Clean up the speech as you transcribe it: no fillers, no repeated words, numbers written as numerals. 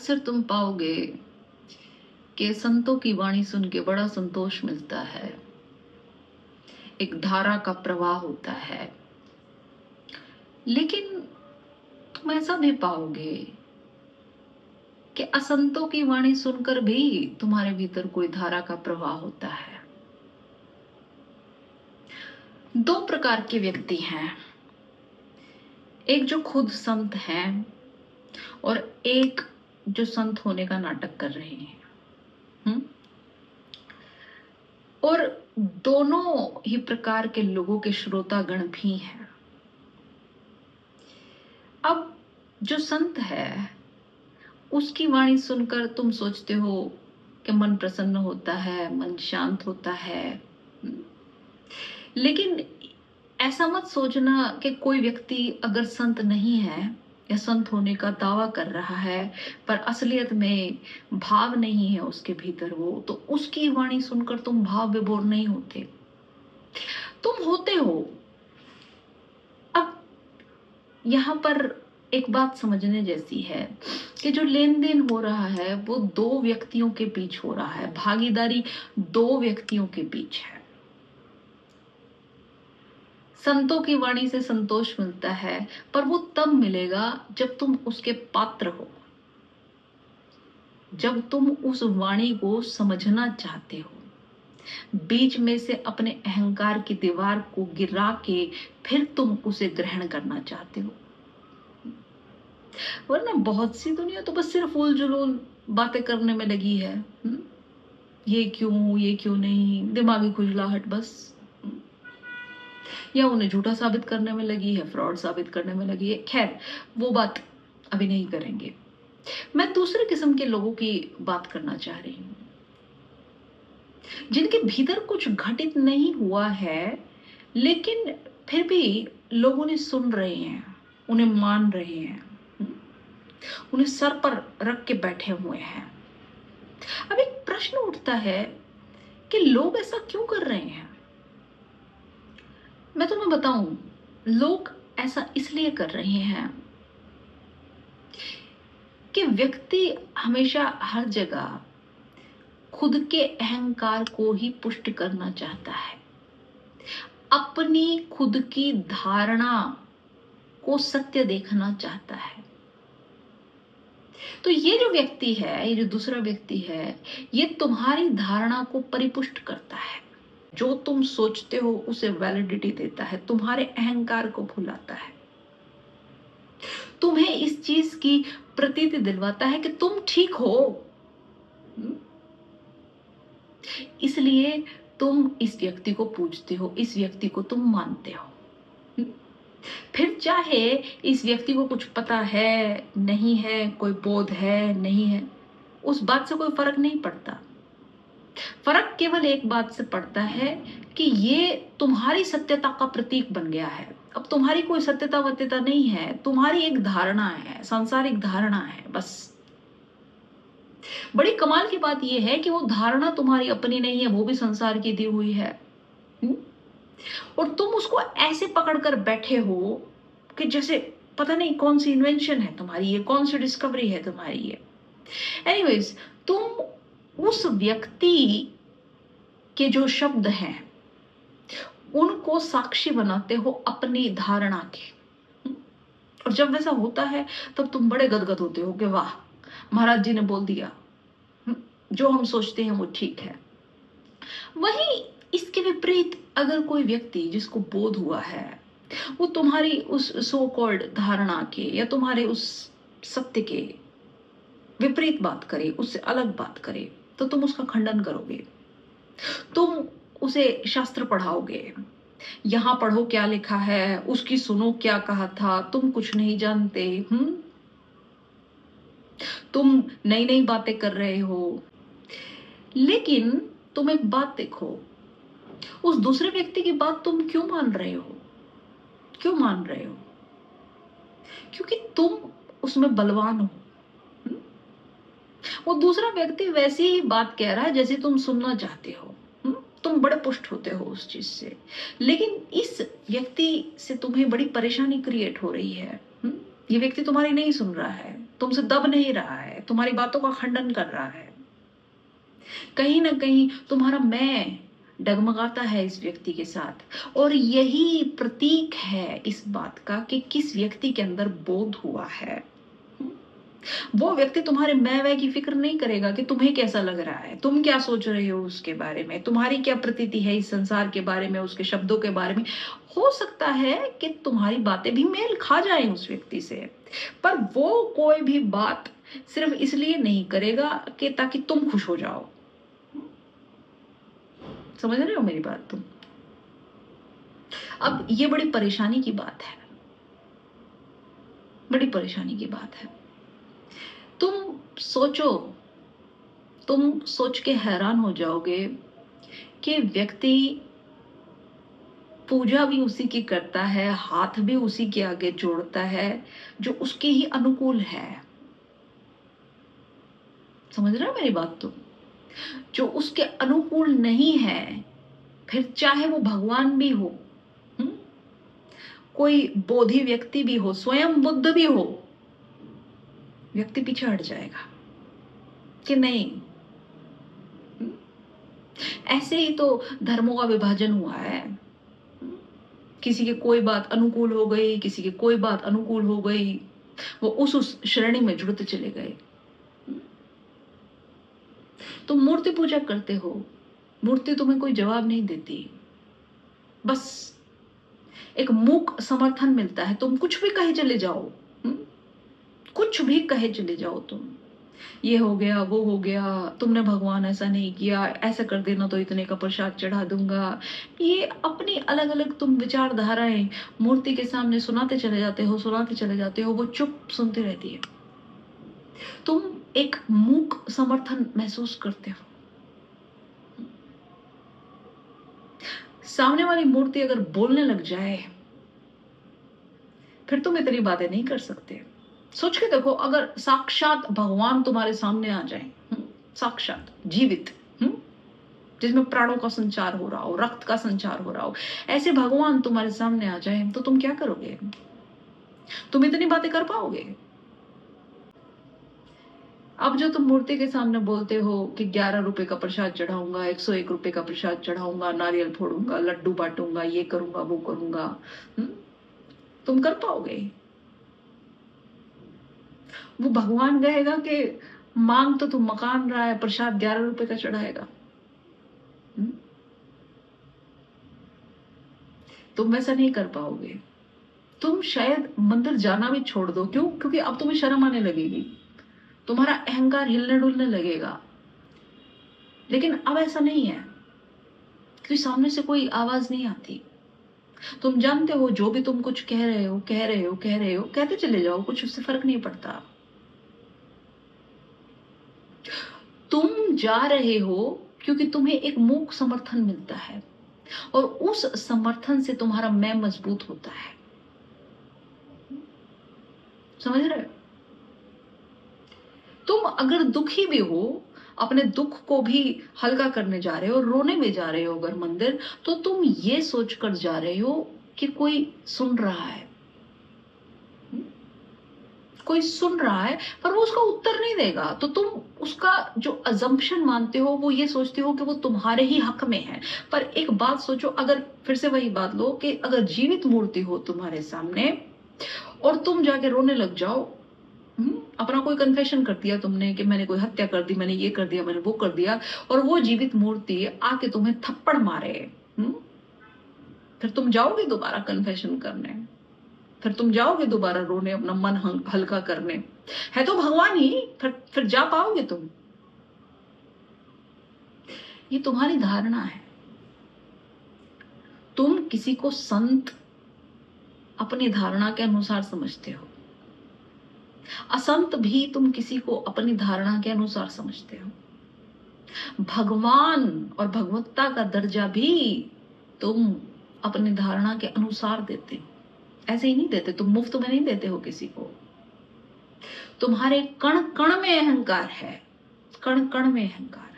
अक्सर तुम पाओगे कि संतों की वाणी सुन के बड़ा संतोष मिलता है। एक धारा का प्रवाह होता है। लेकिन तुम ऐसा भी पाओगे कि असंतों की वाणी सुनकर भी तुम्हारे भीतर कोई धारा का प्रवाह होता है। दो प्रकार के व्यक्ति हैं, एक जो खुद संत हैं और एक जो संत होने का नाटक कर रहे हैं। और दोनों ही प्रकार के लोगों के श्रोतागण भी हैं। अब जो संत है उसकी वाणी सुनकर तुम सोचते हो कि मन प्रसन्न होता है, मन शांत होता है। लेकिन ऐसा मत सोचना कि कोई व्यक्ति अगर संत नहीं है या संत होने का दावा कर रहा है पर असलियत में भाव नहीं है उसके भीतर वो, तो उसकी वाणी सुनकर तुम भाव विभोर नहीं होते। तुम होते हो। अब यहां पर एक बात समझने जैसी है कि जो लेन देन हो रहा है वो दो व्यक्तियों के बीच हो रहा है, भागीदारी दो व्यक्तियों के बीच है। संतों की वाणी से संतोष मिलता है पर वो तब मिलेगा जब तुम उसके पात्र हो, जब तुम उस वाणी को समझना चाहते हो, बीच में से अपने अहंकार की दीवार को गिरा के फिर तुम उसे ग्रहण करना चाहते हो। वरना बहुत सी दुनिया तो बस सिर्फ उल जुलूल बातें करने में लगी है। ये क्यों नहीं, दिमागी खुजलाहट बस। या उन्हें झूठा साबित करने में लगी है, फ्रॉड साबित करने में लगी है। खैर, वो बात अभी नहीं करेंगे। मैं दूसरे किस्म के लोगों की बात करना चाह रही हूं, जिनके भीतर कुछ घटित नहीं हुआ है लेकिन फिर भी लोग उन्हें सुन रहे हैं, उन्हें मान रहे हैं, उन्हें सर पर रख के बैठे हुए हैं। अब एक प्रश्न उठता है कि लोग ऐसा क्यों कर रहे हैं। मैं तुम्हें बताऊं, लोग ऐसा इसलिए कर रहे हैं कि व्यक्ति हमेशा हर जगह खुद के अहंकार को ही पुष्ट करना चाहता है, अपनी खुद की धारणा को सत्य देखना चाहता है। तो ये जो व्यक्ति है, ये जो दूसरा व्यक्ति है, ये तुम्हारी धारणा को परिपुष्ट करता है। जो तुम सोचते हो उसे वैलिडिटी देता है, तुम्हारे अहंकार को भुलाता है, तुम्हें इस चीज की प्रतीति दिलवाता है कि तुम ठीक हो। इसलिए तुम इस व्यक्ति को पूजते हो, इस व्यक्ति को तुम मानते हो। फिर चाहे इस व्यक्ति को कुछ पता है नहीं है, कोई बोध है नहीं है, उस बात से कोई फर्क नहीं पड़ता। फर्क केवल एक बात से पड़ता है कि ये तुम्हारी सत्यता का प्रतीक बन गया है। अब तुम्हारी कोई सत्यता वत्यता नहीं है, तुम्हारी एक धारणा है, सांसारिक धारणा है बस। बड़ी कमाल की बात यह है कि वो धारणा तुम्हारी अपनी नहीं है, वो भी संसार की दी हुई है। और तुम उसको ऐसे पकड़कर बैठे हो कि जैसे पता नहीं कौन सी इन्वेंशन है तुम्हारी, ये कौन सी डिस्कवरी है तुम्हारी ये। एनीवेज, तुम उस व्यक्ति के जो शब्द हैं उनको साक्षी बनाते हो अपनी धारणा के। और जब वैसा होता है तब तुम बड़े गदगद होते हो कि वाह, महाराज जी ने बोल दिया, जो हम सोचते हैं वो ठीक है। वहीं इसके विपरीत अगर कोई व्यक्ति जिसको बोध हुआ है वो तुम्हारी उस सो कॉल्ड धारणा के या तुम्हारे उस सत्य के विपरीत बात करे, उससे अलग बात करे, तो तुम उसका खंडन करोगे, तुम उसे शास्त्र पढ़ाओगे, यहां पढ़ो क्या लिखा है, उसकी सुनो क्या कहा था, तुम कुछ नहीं जानते, तुम नई नई बातें कर रहे हो। लेकिन तुम एक बात देखो, उस दूसरे व्यक्ति की बात तुम क्यों मान रहे हो? क्यों मान रहे हो? क्योंकि तुम उसमें बलवान हो। वो दूसरा व्यक्ति वैसी ही बात कह रहा है जैसे तुम सुनना चाहते हो। तुम बड़े पुष्ट होते हो उस चीज से, लेकिन इस व्यक्ति से तुम्हें बड़ी परेशानी क्रिएट हो रही है। ये व्यक्ति तुम्हारी नहीं सुन रहा है, तुमसे दब नहीं रहा है, तुम्हारी बातों का खंडन कर रहा है। कहीं ना कहीं तुम्हारा मैं डगमगाता है इस व्यक्ति के साथ, और यही प्रतीक है इस बात का कि किस व्यक्ति के अंदर बोध हुआ है। वो व्यक्ति तुम्हारे मैं वह की फिक्र नहीं करेगा कि तुम्हें कैसा लग रहा है, तुम क्या सोच रहे हो उसके बारे में, तुम्हारी क्या प्रतीति है इस संसार के बारे में, उसके शब्दों के बारे में। हो सकता है कि तुम्हारी बातें भी मेल खा जाएं उस व्यक्ति से, पर वो कोई भी बात सिर्फ इसलिए नहीं करेगा कि ताकि तुम खुश हो जाओ। समझ रहे हो मेरी बात तुम? अब ये बड़ी परेशानी की बात है, बड़ी परेशानी की बात है। तुम सोचो, तुम सोच के हैरान हो जाओगे कि व्यक्ति पूजा भी उसी की करता है, हाथ भी उसी के आगे जोड़ता है जो उसके ही अनुकूल है। समझ रहे हो मेरी बात? तुम जो उसके अनुकूल नहीं है, फिर चाहे वो भगवान भी हो, कोई बोधि व्यक्ति भी हो, स्वयं बुद्ध भी हो, व्यक्ति पीछे हट जाएगा कि नहीं। ऐसे ही तो धर्मों का विभाजन हुआ है। किसी के कोई बात अनुकूल हो गई, किसी की कोई बात अनुकूल हो गई, वो उस श्रेणी में जुड़ते चले गए। तुम मूर्ति पूजा करते हो, मूर्ति तुम्हें कोई जवाब नहीं देती, बस एक मूक समर्थन मिलता है। तुम कुछ भी कहे चले जाओ, कुछ भी कहे चले जाओ, तुम ये हो गया, वो हो गया, तुमने भगवान ऐसा नहीं किया, ऐसा कर देना तो इतने का प्रसाद चढ़ा दूंगा। ये अपनी अलग अलग तुम विचारधाराएं मूर्ति के सामने सुनाते चले जाते हो, सुनाते चले जाते हो, वो चुप सुनती रहती है। तुम एक मूक समर्थन महसूस करते हो। सामने वाली मूर्ति अगर बोलने लग जाए, फिर तुम इतनी बातें नहीं कर सकते। सोच के देखो, अगर साक्षात भगवान तुम्हारे सामने आ जाए, साक्षात जीवित, जिसमें प्राणों का संचार हो रहा हो, रक्त का संचार हो रहा हो, ऐसे भगवान तुम्हारे सामने आ जाए, तो तुम क्या करोगे? तुम इतनी बातें कर पाओगे? अब जो तुम मूर्ति के सामने बोलते हो कि 11 रुपए का प्रसाद चढ़ाऊंगा, 101 रुपए का प्रसाद चढ़ाऊंगा, नारियल फोड़ूंगा, लड्डू बांटूंगा, ये करूंगा, वो करूंगा, तुम कर पाओगे? वो भगवान कहेगा कि मांग तो तू मकान रहा है, प्रसाद 11 रुपए का चढ़ाएगा। तुम वैसा नहीं कर पाओगे। तुम शायद मंदिर जाना भी छोड़ दो। क्यों? क्योंकि अब तुम्हें शर्म आने लगेगी, तुम्हारा अहंकार हिलने डुलने लगेगा। लेकिन अब ऐसा नहीं है, क्योंकि सामने से कोई आवाज नहीं आती। तुम जानते हो, जो भी तुम कुछ कह रहे हो, कह रहे हो, कह रहे हो, कहते चले जाओ, कुछ उससे फर्क नहीं पड़ता। तुम जा रहे हो क्योंकि तुम्हें एक मूक समर्थन मिलता है, और उस समर्थन से तुम्हारा मैं मजबूत होता है। समझ रहे हो? तुम अगर दुखी भी हो, अपने दुख को भी हल्का करने जा रहे हो, रोने में जा रहे हो अगर मंदिर, तो तुम ये सोचकर जा रहे हो कि कोई सुन रहा है, कोई सुन रहा है, पर वो उसका उत्तर नहीं देगा। तो तुम उसका जो अजम्पशन मानते हो, वो ये सोचते हो कि वो तुम्हारे ही हक में है। पर एक बात सोचो, अगर फिर से वही बात लो कि अगर जीवित मूर्ति हो तुम्हारे सामने और तुम जाके रोने लग जाओ, अपना कोई कन्फेशन कर दिया तुमने कि मैंने कोई हत्या कर दी, मैंने ये कर दिया, मैंने वो कर दिया, और वो जीवित मूर्ति आके तुम्हें थप्पड़ मारे, फिर तुम जाओगे दोबारा कन्फेशन करने? फिर तुम जाओगे दोबारा रोने, अपना मन हल्का करने? है तो भगवान ही, फिर जा पाओगे तुम? ये तुम्हारी धारणा है। तुम किसी को संत अपनी धारणा के अनुसार समझते हो, असंत भी तुम किसी को अपनी धारणा के अनुसार समझते हो। भगवान और भगवत्ता का दर्जा भी तुम अपनी धारणा के अनुसार देते हो, ऐसे ही नहीं देते। तुम मुफ्त में नहीं देते हो किसी को। तुम्हारे कण कण में अहंकार है, कण कण में अहंकार।